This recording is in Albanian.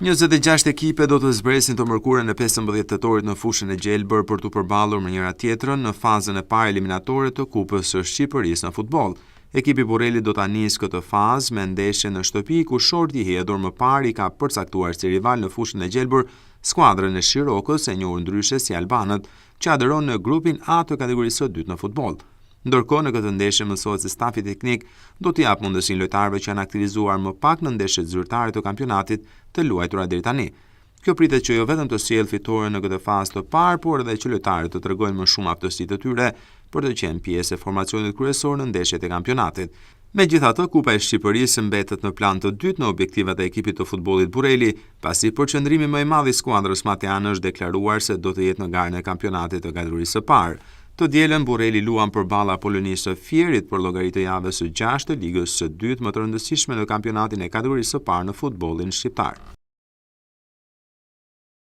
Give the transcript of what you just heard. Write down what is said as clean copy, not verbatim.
26 ekipe do të zbresin të mërkurën e 15 tetorit në fushën e Gjelbër për të përballur me njëra tjetrën në fazën e parë eliminatore të Kupës së Shqipërisë në futboll. Ekipi Burreli do ta nisë këtë fazë me ndeshje në shtëpi ku Shorti i hedhur më parë i ka përcaktuar si rival në fushën e Gjelbër skuadrën e Shirokës, e njohur ndryshe si Albanët, që aderon në grupin A të kategorisë së dytë në futboll. Ndërkohë në këtë ndeshje mësohet se stafi teknik do t'i jap mundësinë lojtarëve që janë aktivizuar më pak në ndeshjet zyrtare të kampionatit të luajtura deri tani. Kjo pritet që jo vetëm të sjellë fitore në këtë fazë të parë, por edhe që lojtarët të tregojnë më shumë aftësi të tyre për të qenë pjesë e formacionit kryesor në ndeshjet e kampionatit. Megjithatë, Kupa e Shqipërisë mbetet në plan të dytë në objektivat e ekipit të futbollit Burreli, pasi përqendrimi më i madh i skuadrës Mateane është deklaruar se do të jetë në garën e kampionatit të kategorisë së parë. Të dielën Burreli luan përballa Apollonisë së Fierit për llogaritë të javës së 6 të ligës së dytë më të rëndësishme në kampionatin e kategorisë së parë në futbollin shqiptar.